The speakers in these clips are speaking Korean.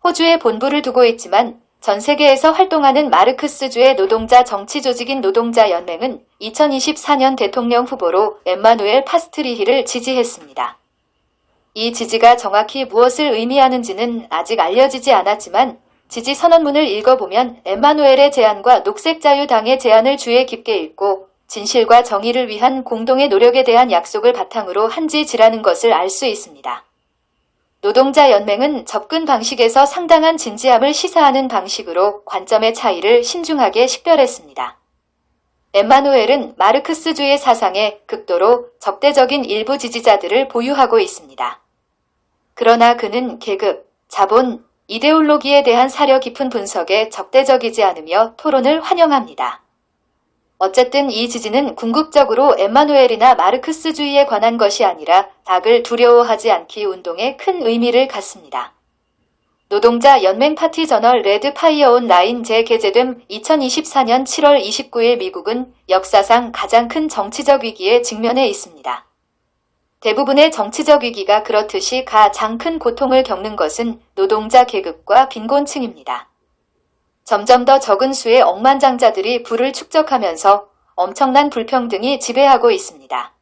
호주에 본부를 두고 있지만 전 세계에서 활동하는 마르크스주의 노동자 정치 조직인 노동자 연맹은 2024년 대통령 후보로 엠마누엘 파스트리히를 지지했습니다. 이 지지가 정확히 무엇을 의미하는지는 아직 알려지지 않았지만 지지 선언문을 읽어보면 엠마누엘의 제안과 녹색자유당의 제안을 주의 깊게 읽고 진실과 정의를 위한 공동의 노력에 대한 약속을 바탕으로 한 지지라는 것을 알 수 있습니다. 노동자 연맹은 접근 방식에서 상당한 진지함을 시사하는 방식으로 관점의 차이를 신중하게 식별했습니다. 엠마누엘은 마르크스주의 사상에 극도로 적대적인 일부 지지자들을 보유하고 있습니다. 그러나 그는 계급, 자본, 이데올로기에 대한 사려 깊은 분석에 적대적이지 않으며 토론을 환영합니다. 어쨌든 이 지지는 궁극적으로 엠마누엘이나 마르크스주의에 관한 것이 아니라 닭을 두려워하지 않기 운동에 큰 의미를 갖습니다. 노동자 연맹 파티 저널 레드 파이어 온라인 재게재됨 2024년 7월 29일 미국은 역사상 가장 큰 정치적 위기에 직면해 있습니다. 대부분의 정치적 위기가 그렇듯이 가장 큰 고통을 겪는 것은 노동자 계급과 빈곤층입니다. 점점 더 적은 수의 억만장자들이 부를 축적하면서 엄청난 불평등이 지배하고 있습니다.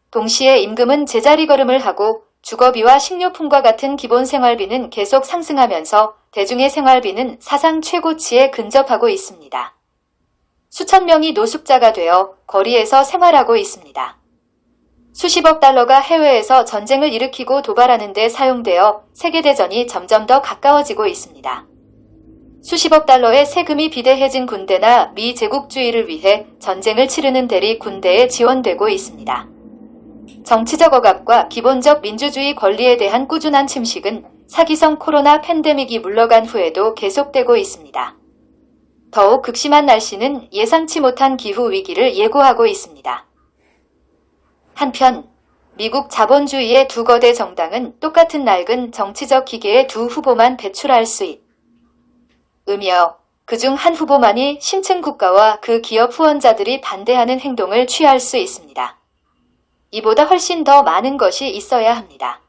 동시에 임금은 제자리 걸음을 하고 주거비와 식료품과 같은 기본 생활비는 계속 상승하면서 대중의 생활비는 사상 최고치에 근접하고 있습니다. 수천 명이 노숙자가 되어 거리에서 생활하고 있습니다. 수십억 달러가 해외에서 전쟁을 일으키고 도발하는 데 사용되어 세계대전이 점점 더 가까워지고 있습니다. 수십억 달러의 세금이 비대해진 군대나 미 제국주의를 위해 전쟁을 치르는 대리 군대에 지원되고 있습니다. 정치적 억압과 기본적 민주주의 권리에 대한 꾸준한 침식은 사기성 코로나 팬데믹이 물러간 후에도 계속되고 있습니다. 더욱 극심한 날씨는 예상치 못한 기후 위기를 예고하고 있습니다. 한편 미국 자본주의의 두 거대 정당은 똑같은 낡은 정치적 기계의 두 후보만 배출할 수 있으며 그중 한 후보만이 신층 국가와 그 기업 후원자들이 반대하는 행동을 취할 수 있습니다. 이보다 훨씬 더 많은 것이 있어야 합니다.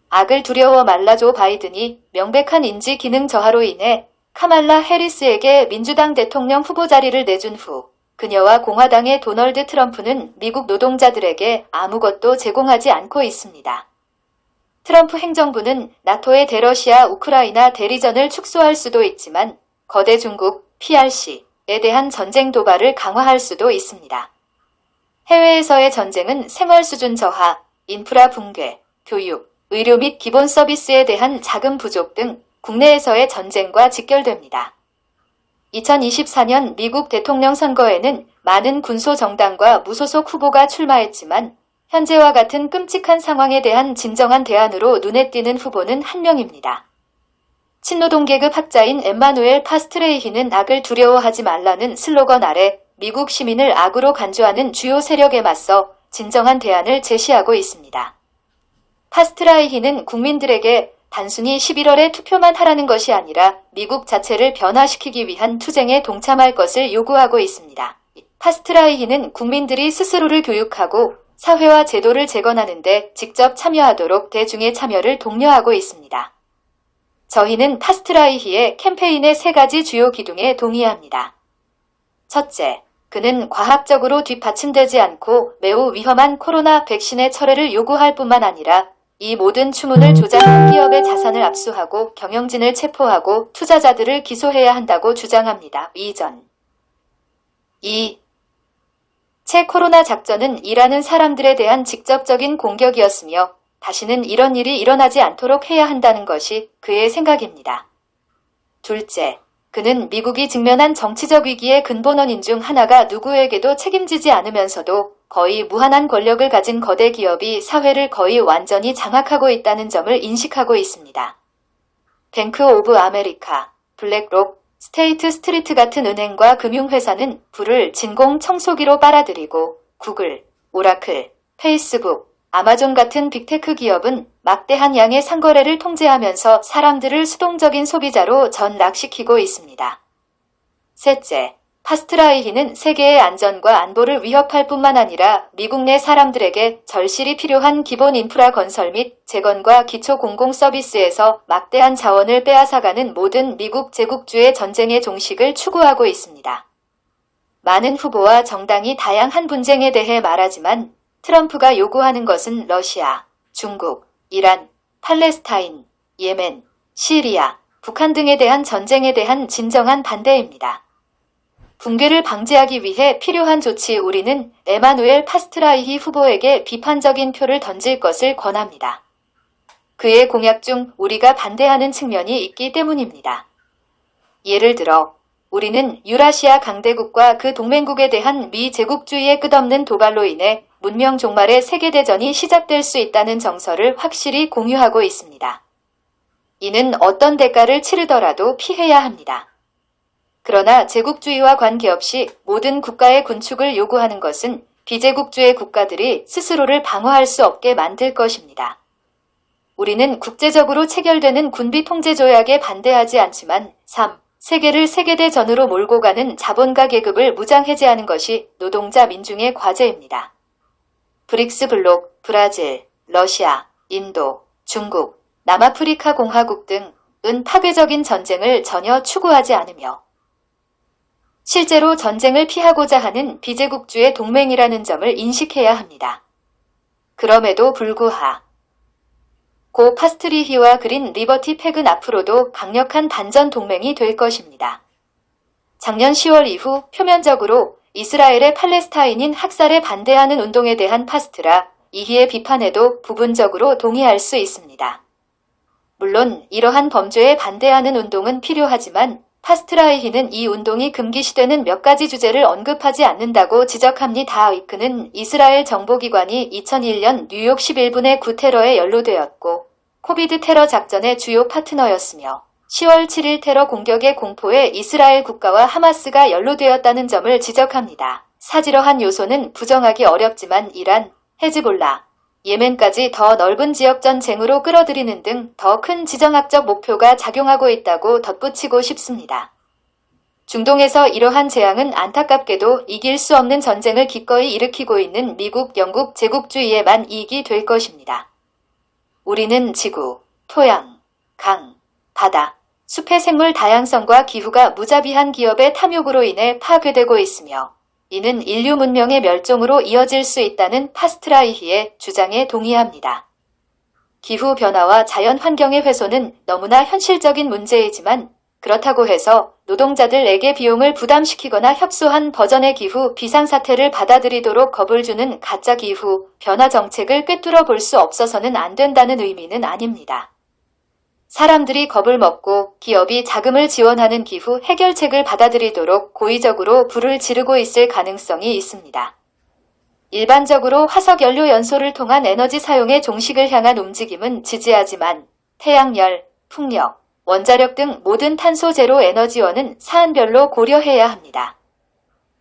악을 두려워 말라 조 바이든이 명백한 인지 기능 저하로 인해 카말라 해리스에게 민주당 대통령 후보 자리를 내준 후 그녀와 공화당의 도널드 트럼프는 미국 노동자들에게 아무것도 제공하지 않고 있습니다. 트럼프 행정부는 나토의 대러시아 우크라이나 대리전을 축소할 수도 있지만 거대 중국 PRC에 대한 전쟁 도발을 강화할 수도 있습니다. 해외에서의 전쟁은 생활 수준 저하, 인프라 붕괴, 교육, 의료 및 기본 서비스에 대한 자금 부족 등 국내에서의 전쟁과 직결됩니다. 2024년 미국 대통령 선거에는 많은 군소정당과 무소속 후보가 출마했지만 현재와 같은 끔찍한 상황에 대한 진정한 대안으로 눈에 띄는 후보는 한 명입니다. 친노동계급 학자인 엠마누엘 파스트레이히는 악을 두려워하지 말라는 슬로건 아래 미국 시민을 악으로 간주하는 주요 세력에 맞서 진정한 대안을 제시하고 있습니다. 파스트라이히는 국민들에게 단순히 11월에 투표만 하라는 것이 아니라 미국 자체를 변화시키기 위한 투쟁에 동참할 것을 요구하고 있습니다. 파스트라이히는 국민들이 스스로를 교육하고 사회와 제도를 재건하는 데 직접 참여하도록 대중의 참여를 독려하고 있습니다. 저희는 파스트라이히의 캠페인의 3가지 주요 기둥에 동의합니다. 첫째, 그는 과학적으로 뒷받침되지 않고 매우 위험한 코로나 백신의 철회를 요구할 뿐만 아니라 이 모든 추문을 조작한 기업의 자산을 압수하고 경영진을 체포하고 투자자들을 기소해야 한다고 주장합니다. 제 코로나 작전은 일하는 사람들에 대한 직접적인 공격이었으며 다시는 이런 일이 일어나지 않도록 해야 한다는 것이 그의 생각입니다. 둘째, 그는 미국이 직면한 정치적 위기의 근본원인 중 하나가 누구에게도 책임지지 않으면서도 거의 무한한 권력을 가진 거대 기업이 사회를 거의 완전히 장악하고 있다는 점을 인식하고 있습니다. 뱅크 오브 아메리카, 블랙록, 스테이트 스트리트 같은 은행과 금융회사는 불을 진공 청소기로 빨아들이고 구글, 오라클, 페이스북, 아마존 같은 빅테크 기업은 막대한 양의 상거래를 통제하면서 사람들을 수동적인 소비자로 전락시키고 있습니다. 셋째, 파스트라이히는 세계의 안전과 안보를 위협할 뿐만 아니라 미국 내 사람들에게 절실히 필요한 기본 인프라 건설 및 재건과 기초 공공 서비스에서 막대한 자원을 빼앗아가는 모든 미국 제국주의 전쟁의 종식을 추구하고 있습니다. 많은 후보와 정당이 다양한 분쟁에 대해 말하지만 트럼프가 요구하는 것은 러시아, 중국, 이란, 팔레스타인, 예멘, 시리아, 북한 등에 대한 전쟁에 대한 진정한 반대입니다. 붕괴를 방지하기 위해 필요한 조치 우리는 에마누엘 파스트라이히 후보에게 비판적인 표를 던질 것을 권합니다. 그의 공약 중 우리가 반대하는 측면이 있기 때문입니다. 예를 들어 우리는 유라시아 강대국과 그 동맹국에 대한 미 제국주의의 끝없는 도발로 인해 문명 종말의 세계대전이 시작될 수 있다는 정서를 확실히 공유하고 있습니다. 이는 어떤 대가를 치르더라도 피해야 합니다. 그러나 제국주의와 관계없이 모든 국가의 군축을 요구하는 것은 비제국주의 국가들이 스스로를 방어할 수 없게 만들 것입니다. 우리는 국제적으로 체결되는 군비 통제 조약에 반대하지 않지만 3. 세계를 세계대전으로 몰고 가는 자본가 계급을 무장 해제하는 것이 노동자 민중의 과제입니다. 브릭스 블록, 브라질, 러시아, 인도, 중국, 남아프리카 공화국 등은 파괴적인 전쟁을 전혀 추구하지 않으며 실제로 전쟁을 피하고자 하는 비제국주의 동맹이라는 점을 인식해야 합니다. 그럼에도 고 파스트리히와 그린 리버티 팩은 앞으로도 강력한 반전 동맹이 될 것입니다. 작년 10월 이후 표면적으로 이스라엘의 팔레스타인인 학살에 반대하는 운동에 대한 파스트라이히의 비판에도 부분적으로 동의할 수 있습니다. 물론 이러한 범죄에 반대하는 운동은 필요하지만 파스트라이히는 이 운동이 금기시되는 몇 가지 주제를 언급하지 않는다고 지적합니다. 그는 이스라엘 정보기관이 2001년 뉴욕 11분의 9 테러에 연루되었고 코비드 테러 작전의 주요 파트너였으며 10월 7일 테러 공격의 공포에 이스라엘 국가와 하마스가 연루되었다는 점을 지적합니다. 사지러한 요소는 부정하기 어렵지만 이란, 헤즈볼라, 예멘까지 더 넓은 지역 전쟁으로 끌어들이는 등 더 큰 지정학적 목표가 작용하고 있다고 덧붙이고 싶습니다. 중동에서 이러한 재앙은 안타깝게도 이길 수 없는 전쟁을 기꺼이 일으키고 있는 미국, 영국 제국주의에만 이익이 될 것입니다. 우리는 지구, 토양, 강, 바다, 숲의 생물 다양성과 기후가 무자비한 기업의 탐욕으로 인해 파괴되고 있으며 이는 인류 문명의 멸종으로 이어질 수 있다는 파스트라이히의 주장에 동의합니다. 기후변화와 자연환경의 훼손은 너무나 현실적인 문제이지만 그렇다고 해서 노동자들에게 비용을 부담시키거나 협소한 버전의 기후 비상사태를 받아들이도록 겁을 주는 가짜 기후 변화 정책을 꿰뚫어 볼 수 없어서는 안 된다는 의미는 아닙니다. 사람들이 겁을 먹고 기업이 자금을 지원하는 기후 해결책을 받아들이도록 고의적으로 불을 지르고 있을 가능성이 있습니다. 일반적으로 화석연료 연소를 통한 에너지 사용의 종식을 향한 움직임은 지지하지만 태양열, 풍력, 원자력 등 모든 탄소 제로 에너지원은 사안별로 고려해야 합니다.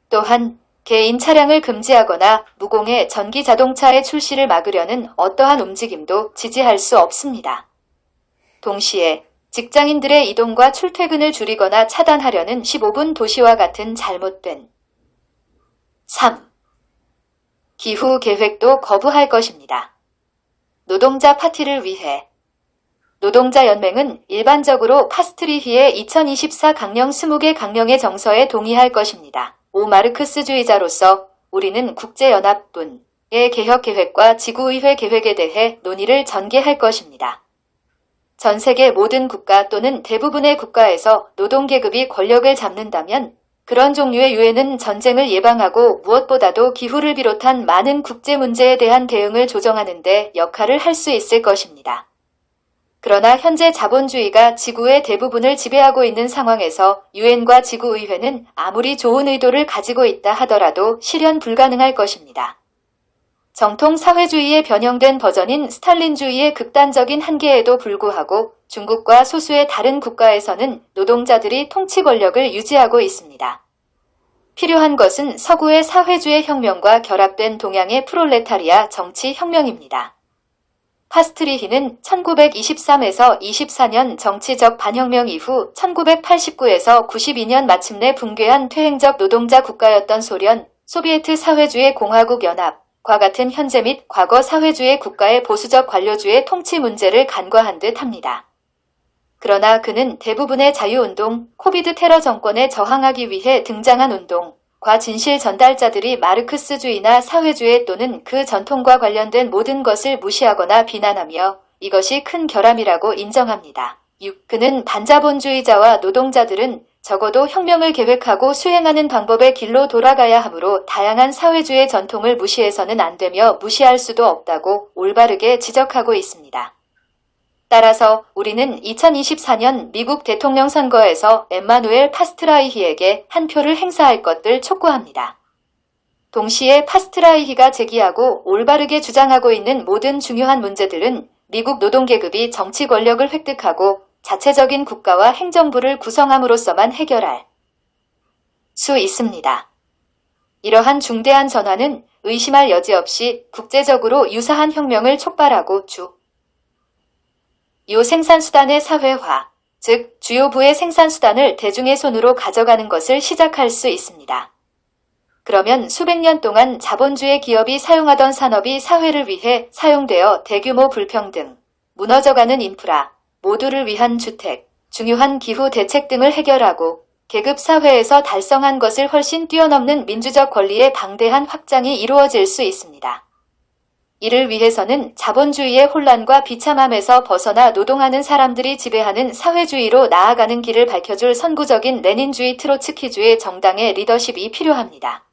또한 개인 차량을 금지하거나 무공해 전기 자동차의 출시를 막으려는 어떠한 움직임도 지지할 수 없습니다. 동시에 직장인들의 이동과 출퇴근을 줄이거나 차단하려는 15분 도시와 같은 잘못된 3. 기후 계획도 거부할 것입니다. 노동자 파티를 위해 노동자연맹은 일반적으로 파스트리히의 2024 강령 20개 강령의 정서에 동의할 것입니다. 마르크스주의자로서 우리는 국제연합군의 개혁계획과 지구의회 계획에 대해 논의를 전개할 것입니다. 전 세계 모든 국가 또는 대부분의 국가에서 노동계급이 권력을 잡는다면 그런 종류의 유엔은 전쟁을 예방하고 무엇보다도 기후를 비롯한 많은 국제 문제에 대한 대응을 조정하는 데 역할을 할 수 있을 것입니다. 그러나 현재 자본주의가 지구의 대부분을 지배하고 있는 상황에서 유엔과 지구의회는 아무리 좋은 의도를 가지고 있다 하더라도 실현 불가능할 것입니다. 정통 사회주의의 변형된 버전인 스탈린주의의 극단적인 한계에도 불구하고 중국과 소수의 다른 국가에서는 노동자들이 통치 권력을 유지하고 있습니다. 필요한 것은 서구의 사회주의 혁명과 결합된 동양의 프롤레타리아 정치 혁명입니다. 파스트리히는 1923에서 24년 정치적 반혁명 이후 1989에서 92년 마침내 붕괴한 퇴행적 노동자 국가였던 소련, 소비에트 사회주의 공화국 연합과 같은 현재 및 과거 사회주의 국가의 보수적 관료주의 통치 문제를 간과한 듯 합니다. 그러나 그는 대부분의 자유운동, 코비드 테러 정권에 저항하기 위해 등장한 운동과 진실 전달자들이 마르크스주의나 사회주의 또는 그 전통과 관련된 모든 것을 무시하거나 비난하며 이것이 큰 결함이라고 인정합니다. 6. 그는 반자본주의자와 노동자들은 적어도 혁명을 계획하고 수행하는 방법의 길로 돌아가야 하므로 다양한 사회주의 전통을 무시해서는 안 되며 무시할 수도 없다고 올바르게 지적하고 있습니다. 따라서 우리는 2024년 미국 대통령 선거에서 엠마누엘 파스트라이히에게 한 표를 행사할 것을 촉구합니다. 동시에 파스트라이히가 제기하고 올바르게 주장하고 있는 모든 중요한 문제들은 미국 노동계급이 정치 권력을 획득하고 자체적인 국가와 행정부를 구성함으로써만 해결할 수 있습니다. 이러한 중대한 전환은 의심할 여지 없이 국제적으로 유사한 혁명을 촉발하고 주요 생산수단의 사회화, 즉 주요 부의 생산수단을 대중의 손으로 가져가는 것을 시작할 수 있습니다. 그러면 수백 년 동안 자본주의 기업이 사용하던 산업이 사회를 위해 사용되어 대규모 불평등, 무너져가는 인프라, 모두를 위한 주택, 중요한 기후 대책 등을 해결하고 계급 사회에서 달성한 것을 훨씬 뛰어넘는 민주적 권리의 방대한 확장이 이루어질 수 있습니다. 이를 위해서는 자본주의의 혼란과 비참함에서 벗어나 노동하는 사람들이 지배하는 사회주의로 나아가는 길을 밝혀줄 선구적인 레닌주의 트로츠키주의 정당의 리더십이 필요합니다.